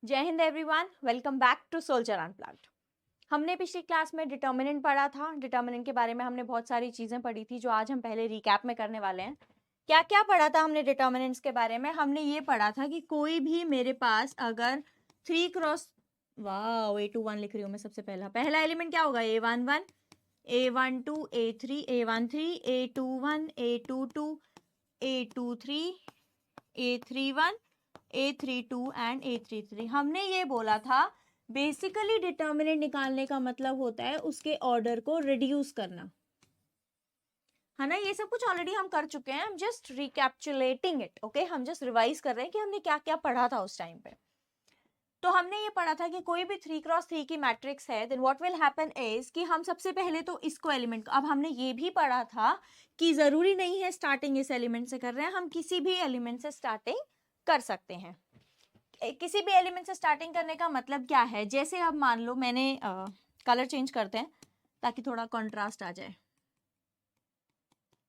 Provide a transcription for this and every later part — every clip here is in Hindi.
जय हिंद everyone, welcome back to Soldier Unplugged. हमने पिछली क्लास में डिटर्मिनेंट पढ़ा था। डिटर्मिनेंट के बारे में हमने बहुत सारी चीज़ें पढ़ी थी जो आज हम पहले रिकैप में करने वाले हैं। क्या क्या पढ़ा था हमने डिटर्मिनेंट्स के बारे में? हमने ये पढ़ा था कि कोई भी मेरे पास अगर 3 क्रॉस A21 लिख रही हूँ मैं। सबसे पहला एलिमेंट क्या होगा? A11, A12, A3, A13, A21, A22, A23, A31, A32 and A33। हमने ये बोला था बेसिकली डिटर्मिनेंट निकालने का मतलब होता है उसके ऑर्डर को रिड्यूस करना, है ना। ये सब कुछ ऑलरेडी हम कर चुके हैं, हम जस्ट रिकैप्चुलेटिंग इट, ओके। हम जस्ट रिवाइज कर रहे हैं कि हमने क्या क्या पढ़ा था उस टाइम पे। तो हमने ये पढ़ा था कि कोई भी 3x3 की मैट्रिक्स है, then what will happen is कि हम सबसे पहले तो इसको एलिमेंट, अब हमने ये भी पढ़ा था कि जरूरी नहीं है स्टार्टिंग इस एलिमेंट से कर रहे हैं, हम किसी भी एलिमेंट से स्टार्टिंग कर सकते हैं। किसी भी एलिमेंट से स्टार्टिंग करने का मतलब क्या है? जैसे अब मान लो मैंने कलर चेंज करते हैं ताकि थोड़ा कंट्रास्ट आ जाए।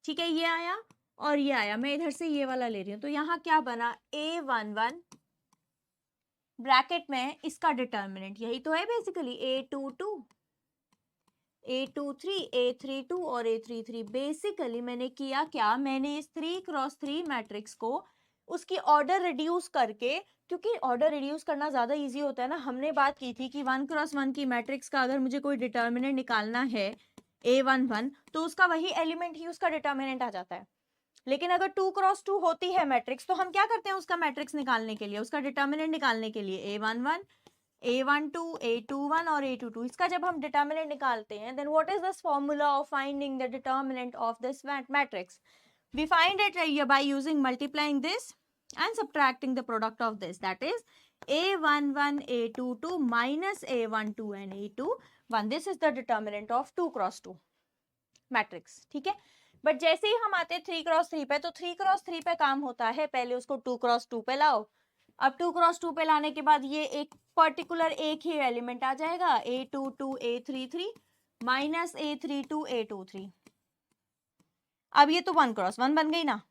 ठीक है, ये आया और ये आया, मैं इधर से ये वाला ले रही हूँ। तो यहाँ क्या बना? A11 ब्रैकेट में इसका डिटर्मिनेंट यही तो है बेसिकली, A22, A23, A32 और A33। बेसिकली मैंने किया क्या? मैंने इस 3x3 मैट्रिक्स को उसकी ऑर्डर रिड्यूस करके, क्योंकि ऑर्डर रिड्यूस करना ज़्यादा इजी होता है ना। हमने बात की थी कि 1x1 की मैट्रिक्स का अगर मुझे कोई डिटर्मिनेंट निकालना है A11, तो उसका वही एलिमेंट ही उसका डिटर्मिनेंट आ जाता है। लेकिन अगर 2x2 होती है मैट्रिक्स, तो हम क्या करते हैं उसका मैट्रिक्स निकालने के लिए, उसका डिटर्मिनेंट निकालने के लिए A11, A12, A21 और A22, इसका जब हम डिटर्मिनेंट निकालते हैं, then what is this formula of finding the determinant of this matrix? We find it by using multiplying this and subtracting the product of this, that is A11, A22 minus A12 and A21. This is the determinant of 2x2 matrix, ठीक है। बट जैसे ही हम आते हैं 3x3 पे, तो 3x3 पे काम होता है पहले उसको 2x2 पे लाओ। अब 2x2 पे लाने के बाद ये एक पर्टिकुलर एक ही एलिमेंट आ जाएगा, A22, A33 minus A32, A23। अब ये तो 1x1 बन गई ना,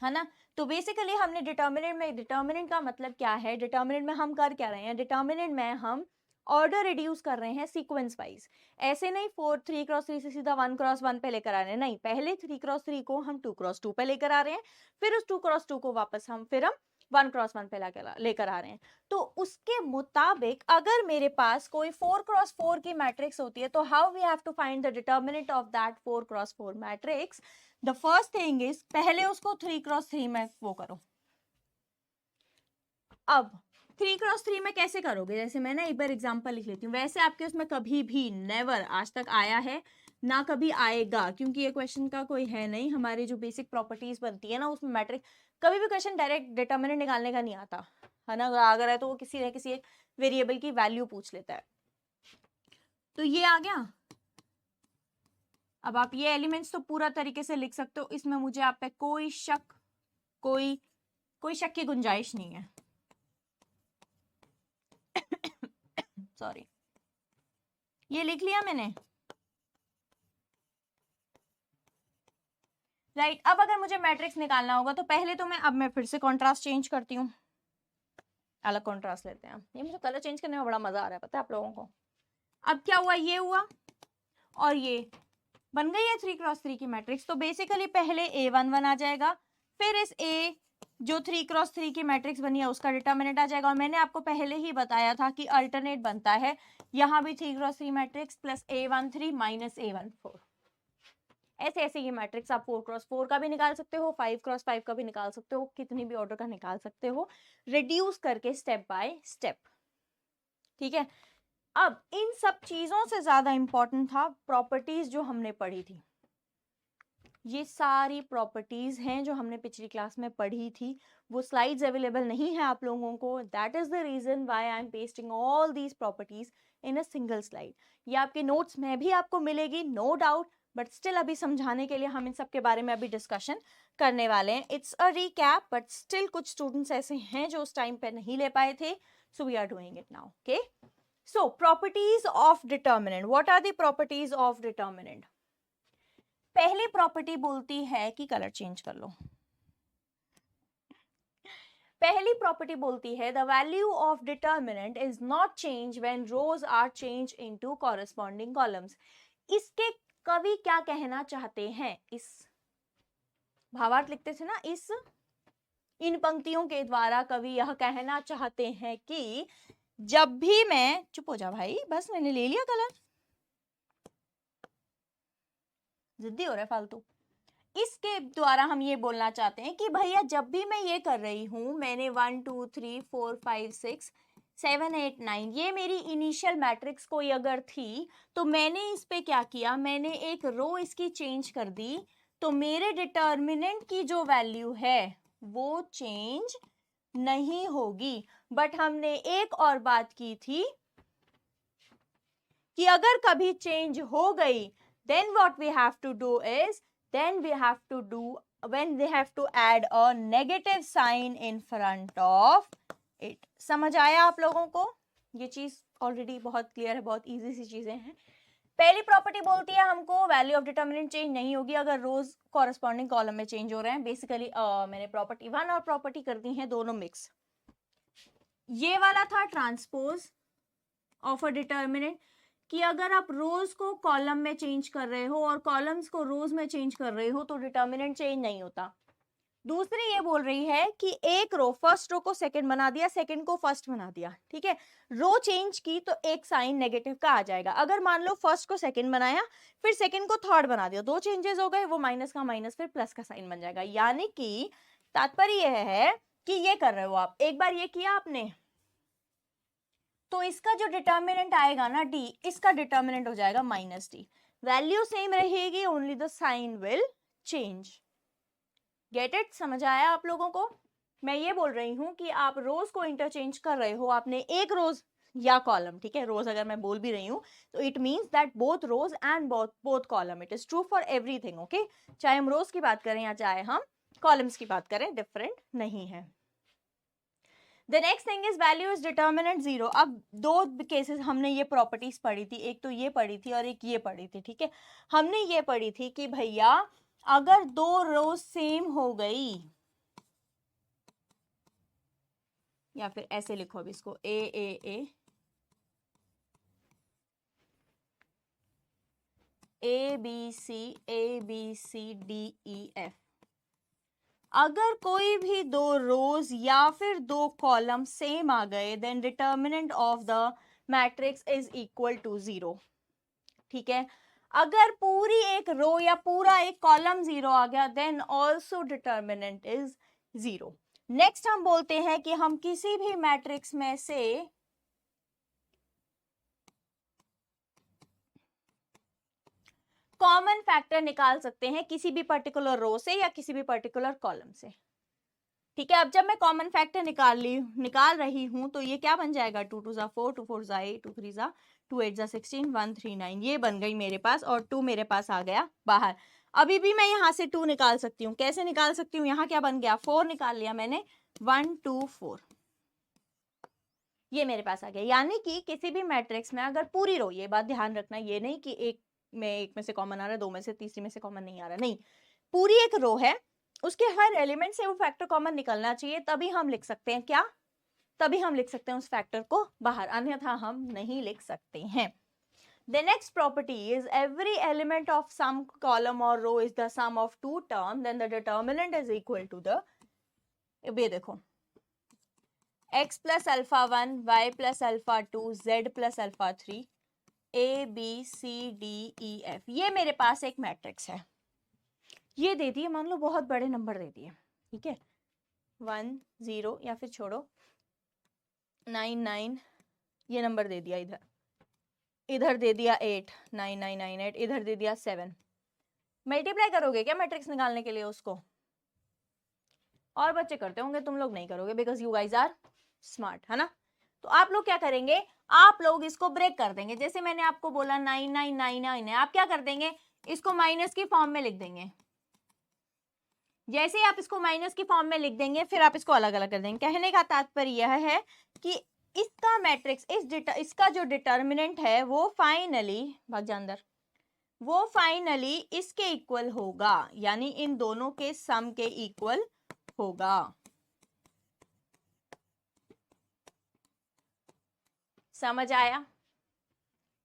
है ना। तो बेसिकली हमने डिटर्मिनेंट का मतलब क्या है? डिटर्मिनेंट में हम कर क्या रहे हैं? डिटर्मिनेंट में हम ऑर्डर रिड्यूस कर रहे हैं सीक्वेंस वाइज। ऐसे नहीं 3x3 से सीधा 1x1 पे लेकर आ रहे हैं, नहीं, पहले 3x3 को हम 2x2 पे लेकर आ रहे हैं, फिर उस 2x2 को वापस हम 1x1 पे लेकर आ रहे हैं। तो उसके मुताबिक अगर मेरे पास कोई 4x4 की मैट्रिक्स होती है, तो how we have to find the determinant of that 4x4 matrix? The first thing is, पहले उसको 3x3 में वो करो। अब 3x3 में कैसे करोगे? जैसे मैं ना एक बार एग्जांपल लिख लेती हूँ। वैसे आपके उसमें कभी भी नेवर आज तक आया है ना कभी आएगा, क्योंकि ये क्वेश्चन का कोई है नहीं। हमारी जो बेसिक प्रॉपर्टीज बनती है ना, उसमें मैट्रिक्स कभी भी क्वेश्चन डायरेक्ट डिटर्मिनेंट निकालने का नहीं आता, है ना। अगर है तो वो किसी न किसी एक वेरिएबल की वैल्यू पूछ लेता है। तो ये आ गया। अब आप ये एलिमेंट्स तो पूरा तरीके से लिख सकते हो, इसमें मुझे आप पे कोई शक की गुंजाइश नहीं है। सॉरी, ये लिख लिया मैंने, राइट। अब अगर मुझे मैट्रिक्स निकालना होगा तो पहले तो मैं फिर से कॉन्ट्रास्ट चेंज करती हूँ, अलग कॉन्ट्रास्ट लेते हैं। ये मुझे कलर चेंज करने में बड़ा मजा आ रहा है, पता है आप लोगों को। अब क्या हुआ? ये हुआ और ये बन गई है 3x3 की मैट्रिक्स। तो बेसिकली पहले A11 आ जाएगा, फिर इस A जो 3x3 की मैट्रिक्स बनी है उसका डिटर्मिनेंट आ जाएगा। और मैंने आपको पहले ही बताया था कि अल्टरनेट बनता है, यहाँ भी 3x3 matrix plus A13 minus A14। ऐसे ऐसे ये मैट्रिक्स आप 4x4 का भी निकाल सकते हो, 5x5 का भी निकाल सकते हो, कितनी भी ऑर्डर का निकाल सकते हो, रिड्यूस करके स्टेप बाय स्टेप, ठीक है। अब इन सब चीजों से ज्यादा इंपॉर्टेंट था प्रॉपर्टीज जो हमने पढ़ी थी। ये सारी प्रॉपर्टीज हैं जो हमने पिछली क्लास में पढ़ी थी। वो स्लाइड्स अवेलेबल नहीं है आप लोगों को, that is the reason why I am pasting all these properties in a single slide. ये आपके नोट्स में भी आपको मिलेगी, नो डाउट, बट स्टिल अभी समझाने के लिए हम इन सब के बारे में अभी डिस्कशन करने वाले हैं। It's a recap, but still कुछ स्टूडेंट्स ऐसे हैं जो उस टाइम पे नहीं ले पाए थे, so we are doing it now, okay. So properties of determinant, what are the properties of determinant? पहली प्रॉपर्टी बोलती है कि कलर चेंज कर लो। पहली प्रॉपर्टी बोलती है the value of determinant is not change when rows are change into corresponding columns. इसके कवि क्या कहना चाहते हैं, इस भावार्थ लिखते थे ना, इस इन पंक्तियों के द्वारा कवि यह कहना चाहते हैं कि जब भी मैं, चुप हो जा भाई, बस मैंने ले लिया कलर, जिद्दी हो रहा है फालतू। इसके द्वारा हम ये बोलना चाहते हैं कि भैया जब भी मैं ये कर रही हूं, मैंने 1 2 3 4 5 6 7 8 9 ये मेरी इनिशियल मैट्रिक्स कोई अगर थी, तो मैंने इस पे क्या किया, मैंने एक रो इसकी चेंज कर दी, तो मेरे डिटर्मिनेंट की जो वैल्यू है वो चेंज नहीं होगी। बट हमने एक और बात की थी कि अगर कभी चेंज हो गई, then what we have to do is, then we have to do, when we have to add a negative sign in front of it। समझ आया आप लोगों को? ये चीज ऑलरेडी बहुत क्लियर है, बहुत इजी सी चीजें हैं। पहली प्रॉपर्टी बोलती है हमको वैल्यू ऑफ डिटर्मिनेंट चेंज नहीं होगी अगर रोज कॉरेस्पॉन्डिंग कॉलम में चेंज हो रहे हैं। बेसिकली मैंने प्रॉपर्टी 1 और प्रॉपर्टी कर दी है दोनों मिक्स। ये वाला था ट्रांसपोज ऑफ अ डिटर्मिनेंट, कि अगर आप रोज को कॉलम में चेंज कर रहे हो और कॉलम्स को रोज में चेंज कर रहे हो तो डिटर्मिनेंट चेंज नहीं होता। दूसरी ये बोल रही है कि एक रो, फर्स्ट रो को सेकंड बना दिया, सेकंड को फर्स्ट बना दिया, ठीक है, रो चेंज की तो एक साइन नेगेटिव का आ जाएगा। अगर मान लो फर्स्ट को सेकंड बनाया, फिर सेकंड को थर्ड बना दिया, दो चेंजेस हो गए, वो माइनस का माइनस फिर प्लस का साइन बन जाएगा। यानी कि तात्पर्य यह है कि ये कर रहे हो आप, एक बार ये किया आपने, तो इसका जो डिटर्मिनेंट आएगा ना डी, इसका डिटर्मिनेंट हो जाएगा माइनस डी। वैल्यू सेम रहेगी, only the sign will change. Get it? समझ आया आप लोगों को? मैं ये बोल रही हूं कि आप रोज को इंटरचेंज कर रहे हो, आपने एक रोज या कॉलम, ठीक है, रोज अगर मैं बोल भी रही हूं तो it means that both rows and both columns, it is true for everything, okay. चाहे हम रोज की बात करें या चाहे हम कॉलम्स की बात करें, डिफरेंट नहीं है। The next thing is value is determinant 0। अब दो केसेस हमने ये प्रॉपर्टीज पढ़ी थी, एक तो ये पढ़ी थी और एक ये पढ़ी थी, ठीक है। हमने ये पढ़ी थी कि भैया अगर दो रो सेम हो गई, या फिर ऐसे लिखो अब इसको A B C D E F, अगर कोई भी दो रोज या फिर दो कॉलम सेम आ गए, then determinant of the matrix is equal to 0, ठीक है। अगर पूरी एक रो या पूरा एक कॉलम 0 आ गया, then also determinant is 0। Next हम बोलते हैं कि हम किसी भी मैट्रिक्स में से कॉमन फैक्टर निकाल सकते हैं किसी भी पर्टिकुलर रो से या किसी भी पर्टिकुलर कॉलम से, ठीक है। अब जब मैं कॉमन फैक्टर निकाल रही हूं तो ये क्या बन जाएगा, 2 2 4, 2 4 8, 2 3 2 8 16, 1 3 9, ये बन गई मेरे पास, और 2 मेरे पास आ गया बाहर। अभी भी मैं यहाँ से 2 निकाल सकती हूँ। कैसे निकाल सकती हूँ? यहाँ क्या बन गया, 4 निकाल लिया मैंने, 1 2 4, ये मेरे पास आ गया। यानी कि किसी भी मैट्रिक्स में अगर पूरी रो, ये बात ध्यान रखना, ये नहीं कि एक में से कॉमन आ रहा है, दो में से, तीसरी में से कॉमन नहीं आ रहा, नहीं, पूरी एक रो है, उसके हर एलिमेंट से वो फैक्टर कॉमन निकलना चाहिए, तभी हम लिख सकते हैं क्या, तभी हम लिख सकते हैं उस फैक्टर को बाहर, अन्यथा हम नहीं लिख सकते हैं। The next property is every element of some column or row is the sum of two terms, then the determinant is equal to the, ये देखो, x plus alpha 1, y plus alpha 2, z plus alpha 3, a b c d e f, ये मेरे पास एक मैट्रिक्स है, ये दे दिए, मान लो बहुत बड़े नंबर दे दिए, ठीक है, 1 0, या फिर छोड़ो 9 9, ये नंबर दे दिया, इधर दे दिया 8 9 9 9 8, इधर दे दिया 7। मल्टीप्लाई करोगे क्या मैट्रिक्स निकालने के लिए उसको? और बच्चे करते होंगे, तुम लोग नहीं करोगे, because you guys are smart, है ना। तो आप लोग क्या करेंगे, आप लोग इसको ब्रेक कर देंगे। जैसे मैंने आपको बोला 9 9 9 9 है, आप क्या कर देंगे, इसको माइनस की फॉर्म में लिख देंगे। जैसे ही आप इसको माइनस की फॉर्म में लिख देंगे, फिर आप इसको अलग अलग कर देंगे। कहने का तात्पर्य यह है कि इसका मैट्रिक्स, इसका जो डिटर्मिनेंट है वो फाइनली, भाग जा अंदर, वो फाइनली इसके इक्वल होगा, यानी इन दोनों के सम के इक्वल होगा। समझ आया?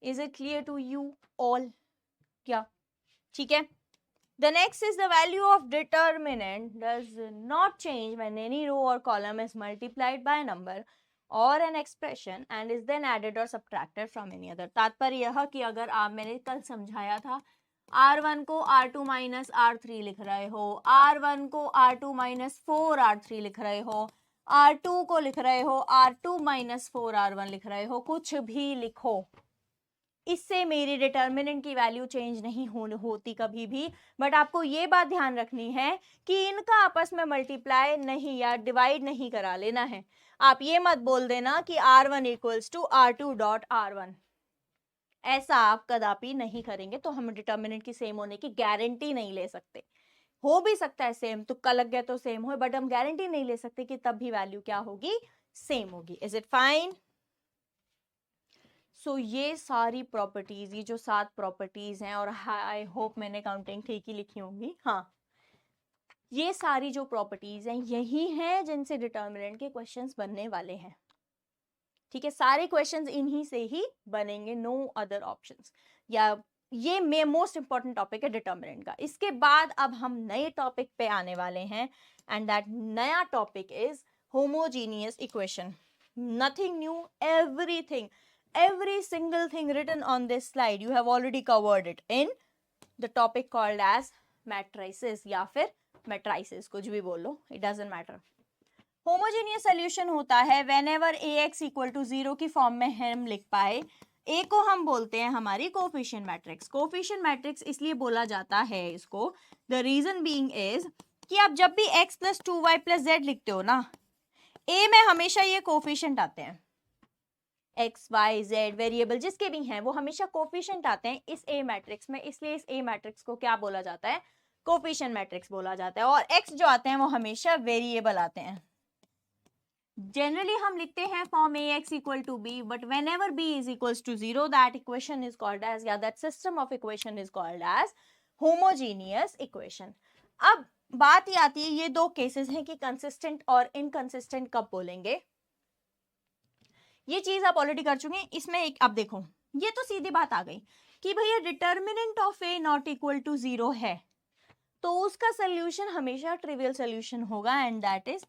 Is it clear to you all? क्या ठीक है? The next is the value of determinant does not change when any row or column is multiplied by a number or an expression and is then added or subtracted from any other. तात्पर्य यह कि अगर आप, मैंने कल समझाया था, R1 को R2 माइनस R3 लिख रहे हो, R1 को R2 माइनस 4R3 लिख रहे हो, R2 को लिख रहे हो R2 माइनस 4R1 लिख रहे हो, कुछ भी लिखो, इससे मेरी डिटर्मिनेंट की वैल्यू चेंज नहीं होती कभी भी। बट आपको ये बात ध्यान रखनी है कि इनका आपस में मल्टीप्लाई नहीं या डिवाइड नहीं करा लेना है। आप ये मत बोल देना कि R1 equals to R2 dot R1, ऐसा आप कदापि नहीं करेंगे तो हम डिटर्मिनेंट की सेम होने की गारंटी नहीं ले सकते। हो भी सकता है सेम, तुक्का लग गया तो सेम हो, बट हम गारंटी नहीं ले सकते कि तब भी वैल्यू क्या होगी, सेम होगी। Is it fine? सो ये सारी प्रॉपर्टीज, ये जो 7 प्रॉपर्टीज हैं, और आई होप मैंने काउंटिंग ठीक ही लिखी होंगी, हाँ, ये सारी जो प्रॉपर्टीज हैं यही हैं जिनसे डिटर्मिनेंट के क्वेश्चंस बनने वाले हैं। ठीक है, सारे क्वेश्चंस इन्हीं से ही बनेंगे, नो अदर ऑप्शंस। या ये मोस्ट इंपॉर्टेंट टॉपिक है डिटर्मिनेंट का। इसके बाद अब हम नए टॉपिक पे आने वाले हैं, एंड दैट नया topic is homogeneous equation. Nothing new, everything, every single thing written on this slide you have already covered it in the topic called as matrices या फिर matrices, कुछ भी बोलो, it doesn't matter। homogeneous solution होता है whenever ax equal to 0 की फॉर्म में हम लिख पाए। a को हम बोलते हैं हमारी कोफिशिएंट मैट्रिक्स। कोफिशिएंट मैट्रिक्स इसलिए बोला जाता है इसको, the reason being is कि आप जब भी x plus 2y plus z लिखते हो ना, a में हमेशा ये कोफिशिएंट आते हैं, एक्स वाई जेड वेरिएबल जिसके भी हैं वो हमेशा कोफिशिएंट आते हैं इस ए मैट्रिक्स में, इसलिए इस ए मैट्रिक्स को क्या बोला जाता है, कोफिशिएंट मैट्रिक्स बोला जाता है। और एक्स जो आते हैं वो हमेशा वेरिएबल आते हैं। जनरली हम लिखते हैं form A X equal to B, but whenever B is equals to 0 that equation is called as, या that system of equation is called as homogeneous equation. अब बात ये आती है, ये दो केसेस हैं कि कंसिस्टेंट और इनकंसिस्टेंट कब बोलेंगे। ये चीज आप ऑलरेडी कर चुके हैं। इसमें एक, अब देखो, ये तो सीधी बात आ गई कि भैया determinant of A not equal to 0 है तो उसका सोल्यूशन हमेशा ट्रिवियल सोल्यूशन होगा, and that is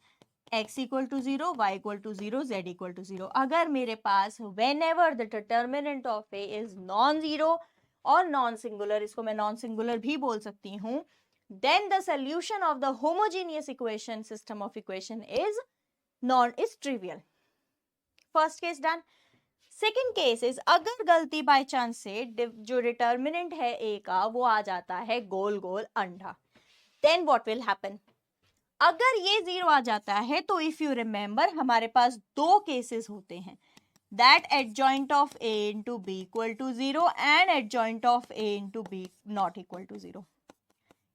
x equal to 0, y equal to 0, z equal to 0। अगर मेरे पास whenever the determinant of A is non zero और नॉन सिंगुलर, इसको मैं नॉन सिंगुलर भी बोल सकती हूँ, then the solution of the homogeneous equation system of equation is trivial. First case done. Second case is अगर गलती बाय चांस से जो डिटर्मिनेंट है ए का वो आ जाता है गोल गोल अंडा, देन व्हाट विल हैपन। अगर ये 0 आ जाता है तो इफ यू रिमेंबर हमारे पास दो केसेस होते हैं, that adjoint of A into B equal to 0 and adjoint of A into B not equal to 0।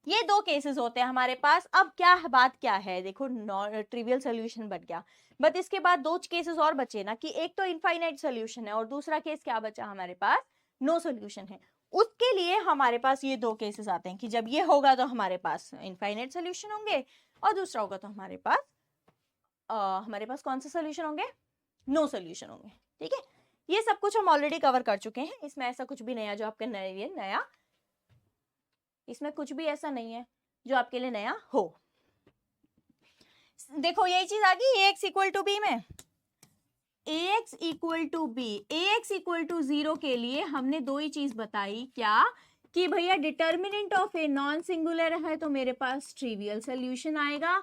ये दो केसेस होते हैं हमारे पास। अब क्या बात क्या है, देखो ट्रिवियल सोल्यूशन बन गया, बट इसके बाद दो केसेस और बचे ना, कि एक तो इनफाइनाइट सोल्यूशन है और दूसरा केस क्या बचा हमारे पास, नो सोल्यूशन है। उसके लिए हमारे पास ये दो केसेस आते हैं कि जब ये होगा तो हमारे पास इनफाइनाइट सोल्यूशन होंगे और दूसरा होगा तो हमारे पास कौन से सोल्यूशन होंगे, नो सोल्यूशन होंगे। ठीक है, ये सब कुछ हम ऑलरेडी कवर कर चुके हैं, इसमें ऐसा कुछ भी नया जो आपके नया इसमें कुछ भी ऐसा नहीं है जो आपके लिए नया हो। देखो यही चीज आ गई ax इक्वल टू बी में, ax equal to B, ax equal to 0 के लिए हमने दो ही चीज बताई, क्या कि भैया determinant of A non singular है तो मेरे पास ट्रिवियल सोल्यूशन आएगा,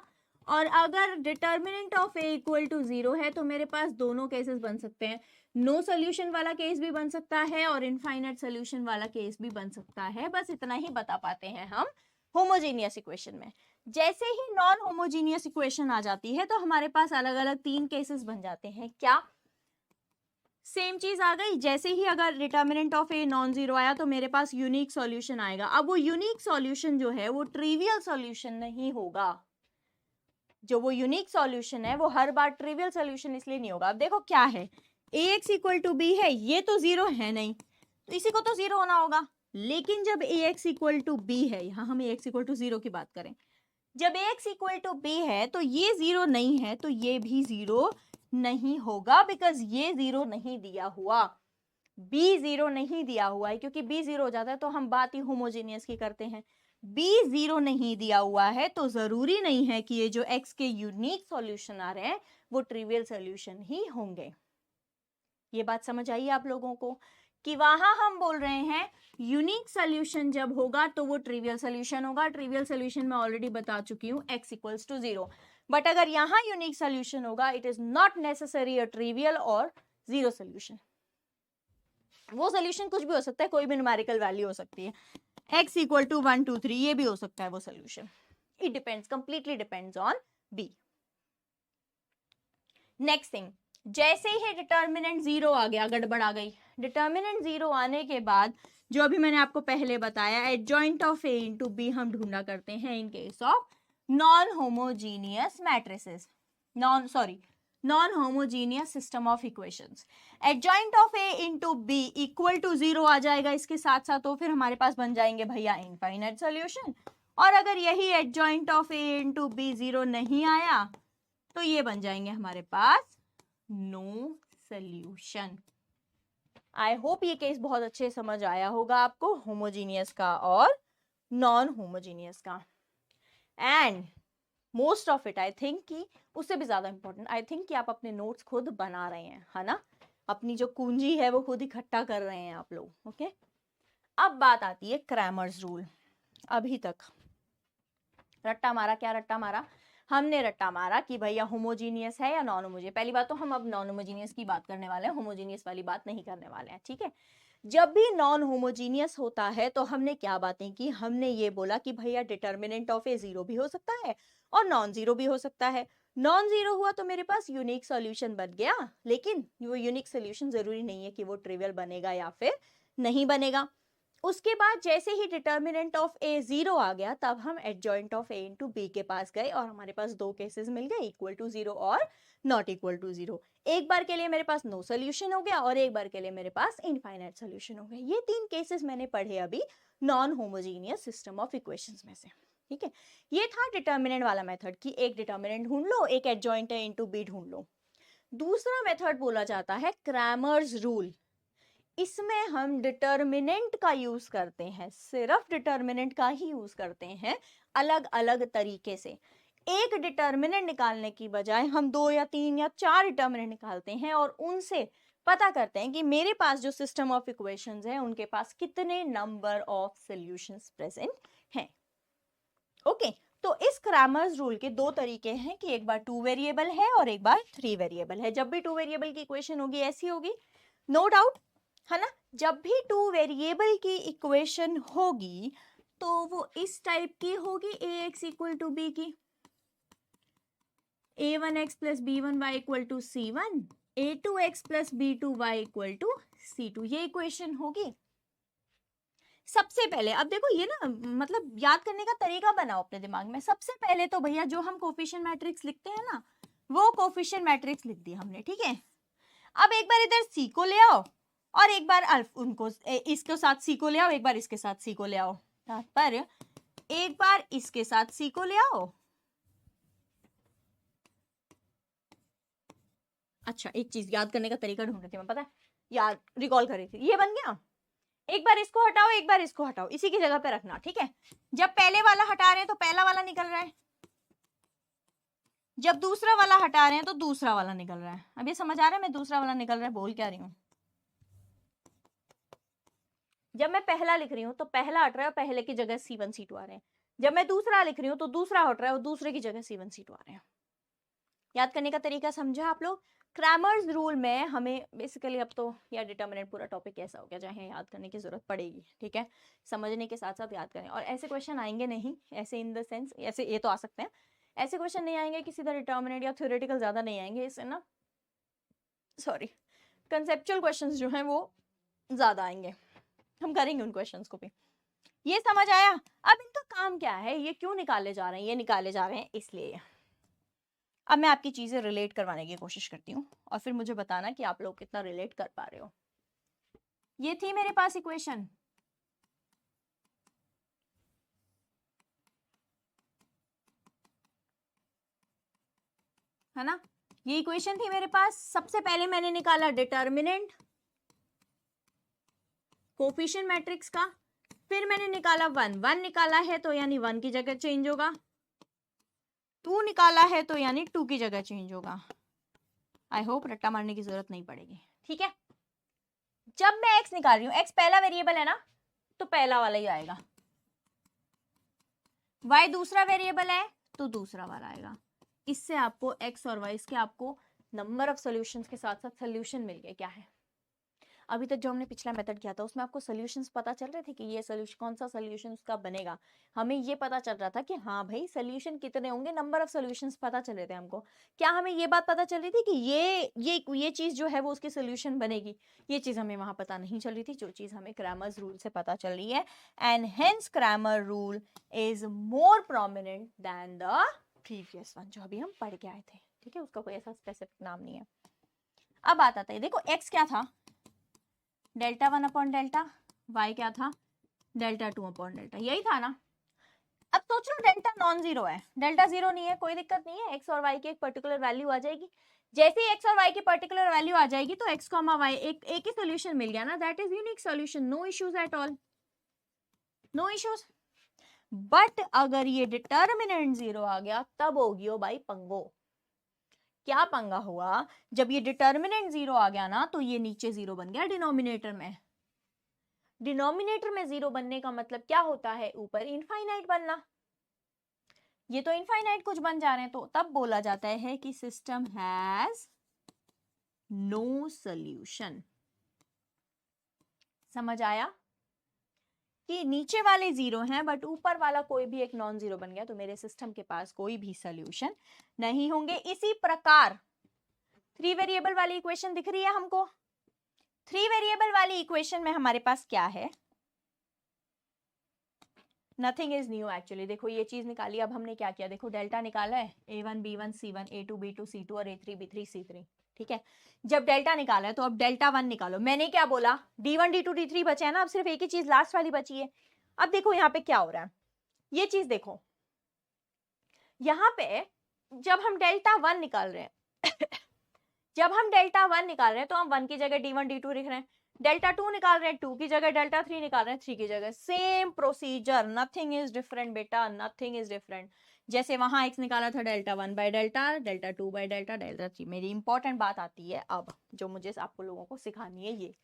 और अगर determinant of A equal to 0 है तो मेरे पास दोनों केसेस बन सकते हैं, नो सोल्यूशन वाला केस भी बन सकता है और इनफाइनाइट सोल्यूशन वाला केस भी बन सकता है। बस इतना ही बता पाते हैं हम होमोजीनियस इक्वेशन में। जैसे ही नॉन होमोजीनियस इक्वेशन आ जाती है तो हमारे पास अलग अलग 3 केसेस बन जाते हैं। क्या सेम चीज आ गई, जैसे ही अगर determinant of A non zero आया तो मेरे पास यूनिक सॉल्यूशन आएगा। अब वो यूनिक सॉल्यूशन जो है वो ट्रिवियल सॉल्यूशन नहीं होगा, जो वो यूनिक सॉल्यूशन है वो हर बार ट्रिवियल सॉल्यूशन इसलिए नहीं होगा। अब देखो क्या है, ax इक्वल टू बी है, ये तो 0 है नहीं तो इसी को तो 0 होना होगा, लेकिन जब ax इक्वल टू बी है, यहाँ हम ax इक्वल टू 0 की बात करें, जब ax इक्वल टू बी है तो ये 0 नहीं है तो ये भी 0 नहीं होगा, बिकॉज ये 0 नहीं दिया हुआ, बी 0 नहीं दिया हुआ है, क्योंकि बी 0 हो जाता है तो हम बात ही होमोजीनियस की करते हैं। बी 0 नहीं दिया हुआ है तो जरूरी नहीं है कि ये जो x के यूनिक सॉल्यूशन आ रहे हैं वो ट्रिवियल सॉल्यूशन ही होंगे। ये बात समझ आई आप लोगों को कि वहां हम बोल रहे हैं यूनिक सॉल्यूशन जब होगा तो वो ट्रिवियल सॉल्यूशन होगा। ट्रिवियल सॉल्यूशन मैं ऑलरेडी बता चुकी हूँ, x इक्वल्स टू 0। बट अगर यहाँ यूनिक सॉल्यूशन होगा, it is not necessary a trivial और 0 सॉल्यूशन। वो सॉल्यूशन कुछ भी हो सकता है, कोई भी न्यूमेरिकल वैल्यू हो सकती है, x इक्वल टू 1 2 3, ये भी हो सकता है वो solution. It depends, completely depends on b। Next thing, जैसे ही डिटर्मिनेंट 0 आ गया, गड़बड़ आ गई। डिटर्मिनेंट 0 आने के बाद जो अभी मैंने आपको पहले बताया, adjoint of a into B हम ढूंढा करते हैं in case of non homogeneous matrices, non homogeneous system of equations. Adjoint of a into B equal to 0 आ जाएगा इसके साथ साथ, तो फिर हमारे पास बन जाएंगे भैया इनफाइनाइट सॉल्यूशन। और अगर यही adjoint of a into B 0 नहीं आया तो ये बन जाएंगे हमारे पास नो सॉल्यूशन। आई होप ये केस बहुत अच्छे समझ आया होगा आपको, होमोजीनियस का और नॉन होमोजीनियस का। And most of it I think कि उससे भी ज्यादा इंपॉर्टेंट आई थिंक कि आप अपने नोट्स खुद बना रहे हैं, है ना, अपनी जो कुंजी है वो खुद इकट्ठा कर रहे हैं आप लोग। ओके, अब बात आती है क्रैमर्स रूल। अभी तक रट्टा मारा, क्या रट्टा मारा हमने? रट्टा मारा कि भैया होमोजीनियस है या नॉन होमोजीनियस। पहली बात तो हम अब नॉन होमोजीनियस की बात करने वाले हैं, होमोजीनियस वाली बात नहीं करने वाले हैं, ठीक है। जब भी नॉन होमोजीनियस होता है तो हमने क्या बातें की? हमने ये बोला कि भैया डिटर्मिनेंट ऑफ ए 0 भी हो सकता है और नॉन जीरो भी हो सकता है। नॉन जीरो हुआ तो मेरे पास यूनिक सॉल्यूशन बन गया, लेकिन वो यूनिक सॉल्यूशन जरूरी नहीं है कि वो ट्रिवियल बनेगा या फिर नहीं बनेगा। उसके बाद जैसे ही डिटर्मिनेंट ऑफ ए 0 आ गया तब हम adjoint of A into B के पास गए और हमारे पास दो केसेस मिल गए, इक्वल टू 0 और नॉट इक्वल टू 0। एक बार के लिए मेरे पास नो सोल्यूशन हो गया और एक बार के लिए मेरे पास इनफाइनाइट सोल्यूशन हो गया। ये तीन केसेस मैंने पढ़े अभी non homogeneous system of equations में से, ठीक है। ये था डिटर्मिनेंट वाला मेथड कि एक डिटर्मिनेंट ढूंढ लो, एक एडजॉइंट है इनटू बी ढूंढ लो। दूसरा मेथड बोला जाता है क्रैमर्स रूल। इसमें हम डिटर्मिनेंट का यूज करते हैं, सिर्फ डिटर्मिनेंट का ही यूज करते हैं, अलग अलग तरीके से। एक डिटर्मिनेंट निकालने की बजाय हम 2 या 3 या 4 डिटर्मिनेंट निकालते हैं और उनसे पता करते हैं कि मेरे पास जो सिस्टम ऑफ इक्वेशंस है उनके पास कितने नंबर ऑफ सॉल्यूशंस प्रेजेंट हैं। ओके, तो इस क्रैमर्स रूल के दो तरीके हैं कि एक बार 2 वेरिएबल है और एक बार 3 वेरिएबल है। जब भी 2 वेरिएबल की इक्वेशन होगी ऐसी होगी, नो डाउट, है ना। जब भी 2 वेरिएबल की इक्वेशन होगी तो वो इस टाइप की होगी, ax इक्वल टू बी की, a1x plus b1y equal to c1, a2x plus b2y equal to c2, ये इक्वेशन होगी। सबसे पहले अब देखो ये ना, मतलब याद करने का तरीका बनाओ अपने दिमाग में। सबसे पहले तो भैया जो हम कोफिशिएंट मैट्रिक्स लिखते हैं ना, वो कोफिशिएंट मैट्रिक्स लिख दिया हमने, ठीक है। अब एक बार इधर सी को ले आओ और एक बार उनको इसके साथ सी को ले आओ, एक बार इसके साथ सी को ले आओ, पर एक बार इसके साथ सी को ले आओ। अच्छा, एक चीज याद करने का तरीका ढूंढ रही थी मैं, पता है, याद रिकॉल कर रही थी, ये बन गया। एक बार इसको हटाओ, एक बार इसको हटाओ, इसी की जगह पे रखना, ठीक है। जब पहले वाला हटा रहे हैं तो पहला वाला निकल रहा है, जब दूसरा वाला हटा रहे हैं तो दूसरा वाला निकल रहा है। अब ये समझ आ रहा है मैं दूसरा वाला निकल रहा है बोल क्या रही हूँ? जब मैं पहला लिख रही हूँ तो पहला हट रहा है, पहले की जगह C1 C2 आ रहे हैं। जब मैं दूसरा लिख रही हूँ तो दूसरा हट रहा है और दूसरे की जगह C1 C2 आ रहे हैं। याद करने का तरीका समझा आप लोग? क्रैमर्स रूल में हमें बेसिकली, अब तो या डिटर्मिनेंट पूरा टॉपिक ऐसा हो गया जहाँ याद करने की जरूरत पड़ेगी, ठीक है। समझने के साथ साथ याद करें, और ऐसे क्वेश्चन आएंगे नहीं, ऐसे इन द सेंस, ऐसे ये तो आ सकते हैं, ऐसे क्वेश्चन नहीं आएंगे कि सीधा डिटर्मिनेंट या थ्योरेटिकल ज्यादा नहीं आएंगे इससे ना, सॉरी, कंसेप्चुअल क्वेश्चंस जो हैं वो ज्यादा आएंगे, हम करेंगे उन क्वेश्चंस को भी। ये समझ आया? अब इनका काम क्या है, ये क्यों निकाले जा रहे हैं? ये निकाले जा रहे हैं इसलिए। अब मैं आपकी चीजें रिलेट करवाने की कोशिश करती हूँ और फिर मुझे बताना कि आप लोग कितना रिलेट कर पा रहे हो। ये थी मेरे पास इक्वेशन, है ना। ये इक्वेशन थी मेरे पास। सबसे पहले मैंने निकाला डिटर्मिनेंट कोफिशिएंट मैट्रिक्स का, फिर मैंने निकाला 1 निकाला है तो यानी 1 की जगह चेंज होगा, 2 निकाला है तो यानी 2 की जगह चेंज होगा। आई होप रट्टा मारने की जरूरत नहीं पड़ेगी, ठीक है। जब मैं x निकाल रही हूं, x पहला वेरिएबल है ना, तो पहला वाला ही आएगा, y दूसरा वेरिएबल है तो दूसरा वाला आएगा। इससे आपको x और y के आपको नंबर ऑफ सॉल्यूशंस के साथ साथ सोल्यूशन मिल गए। क्या है, अभी तक जो हमने पिछला मेथड किया था उसमें आपको सॉल्यूशंस पता चल रहे थे कि ये सोल्यूशन कौन सा सोल्यूशन उसका बनेगा, हमें ये पता चल रहा था कि हाँ भाई सोल्यूशन कितने होंगे, नंबर ऑफ सॉल्यूशंस पता चल रहे थे हमको। क्या हमें ये बात पता चल रही थी कि ये चीज जो है वो उसकी सोल्यूशन बनेगी? ये चीज हमें वहां पता नहीं चल रही थी, जो चीज हमें क्रैमर्स रूल से पता चल रही है। And hence Cramer rule is more prominent than the previous one जो अभी हम पढ़ के आए थे, ठीक है। उसका कोई ऐसा स्पेसिफिक नाम नहीं है। अब बात आता है, देखो x क्या था, डेल्टा 1 अपॉन डेल्टा, y क्या था, डेल्टा 2 अपॉन डेल्टा, यही था ना। अब सोच लो डेल्टा नॉन जीरो है, डेल्टा जीरो नहीं है, कोई दिक्कत नहीं है, x और y की एक पर्टिकुलर वैल्यू आ जाएगी। जैसे ही x और y की पर्टिकुलर वैल्यू आ जाएगी तो x, y एक ही सोल्यूशन मिल गया ना, that is unique solution, no issues at all, no issues. But अगर ये डिटर्मिनेंट जीरो आ गया तब होगी ओ भाई पंगो। क्या पंगा हुआ, जब ये डिटर्मिनेंट जीरो आ गया ना तो ये नीचे जीरो बन गया डिनोमिनेटर में। डिनोमिनेटर में जीरो बनने का मतलब क्या होता है, ऊपर इनफाइनाइट बनना। ये तो इनफाइनाइट कुछ बन जा रहे हैं, तो तब बोला जाता है कि सिस्टम हैज नो सॉल्यूशन। समझ आया कि नीचे वाले जीरो हैं बट ऊपर वाला कोई भी एक नॉन जीरो बन गया तो मेरे सिस्टम के पास कोई भी सॉल्यूशन नहीं होंगे। इसी प्रकार 3 वेरिएबल वाली इक्वेशन दिख रही है हमको। 3 वेरिएबल वाली इक्वेशन में हमारे पास क्या है, नथिंग इज न्यू एक्चुअली। देखो ये चीज निकाली, अब हमने क्या किया, देखो डेल्टा निकाला है, a1 b1 c1 a2 b2 c2 और a3 b3 c3, ठीक है। जब डेल्टा निकाला है तो अब डेल्टा 1 निकालो। मैंने क्या बोला, d1 d2 d3 बचे हैं ना, अब सिर्फ एक ही चीज लास्ट वाली बची है। अब देखो यहाँ पे क्या हो रहा है, ये चीज देखो, यहाँ पे जब हम डेल्टा 1 निकाल रहे हैं जब हम डेल्टा 1 निकाल रहे हैं तो हम 1 की जगह d1 d2 लिख रहे हैं, डेल्टा 2 निकाल रहे हैं 2 की जगह, डेल्टा 3 निकाल रहे हैं 3 की जगह। Same procedure, nothing is different बेटा, नथिंग इज डिफरेंट। जैसे वहां x निकाला था delta 1 by delta, delta 2 by delta, delta 3। मेरी इंपॉर्टेंट बात आती है अब, जो मुझे आपको लोगों को सिखानी है। ये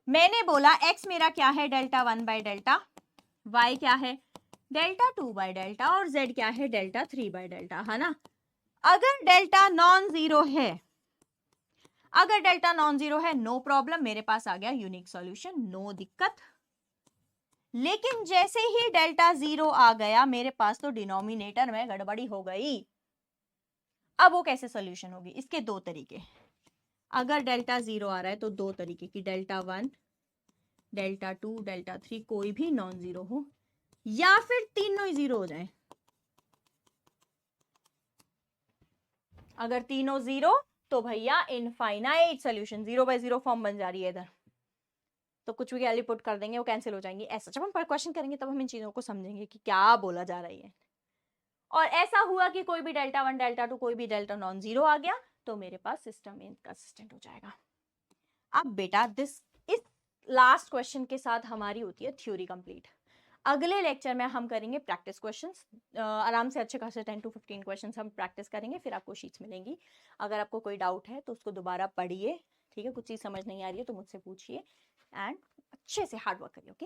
मैंने बोला x मेरा क्या है, डेल्टा 1 बाय डेल्टा, y क्या है, डेल्टा 2 बाय डेल्टा, और z क्या है, डेल्टा 3 बाय डेल्टा, है ना। अगर डेल्टा नॉन जीरो है, अगर डेल्टा नॉन जीरो है, नो प्रॉब्लम, मेरे पास आ गया यूनिक सॉल्यूशन, नो दिक्कत। लेकिन जैसे ही डेल्टा जीरो आ गया मेरे पास तो डिनोमिनेटर में गड़बड़ी हो गई। अब वो कैसे सॉल्यूशन होगी, इसके दो तरीके। अगर डेल्टा जीरो आ रहा है तो दो तरीके की, डेल्टा 1, डेल्टा 2, डेल्टा 3 कोई भी नॉन जीरो हो, या फिर तीनों ही जीरो हो जाए। अगर तीनों जीरो तो भैया इनफाइनाइट सॉल्यूशन, 0 बाय 0 फॉर्म बन जा रही है इधर, तो कुछ भी वैल्यू पुट कर देंगे वो कैंसिल हो जाएंगी। ऐसा जब हम क्वेश्चन करेंगे तब हम इन चीजों को समझेंगे कि क्या बोला जा रही है। और ऐसा हुआ कि कोई भी डेल्टा 1 डेल्टा 2 कोई भी डेल्टा नॉन जीरो आ गया तो मेरे पास सिस्टम इनकंसिस्टेंट हो जाएगा। अब बेटा इस लास्ट क्वेश्चन के साथ हमारी होती है थ्योरी कंप्लीट। अगले लेक्चर में हम करेंगे प्रैक्टिस क्वेश्चंस, आराम से अच्छे खासे 10 to 15 क्वेश्चंस हम प्रैक्टिस करेंगे, फिर आपको शीट्स मिलेंगी। अगर आपको कोई डाउट है तो उसको दोबारा पढ़िए, ठीक है। कुछ चीज़ समझ नहीं आ रही है तो मुझसे पूछिए, एंड अच्छे से हार्ड वर्क करिए, ओके।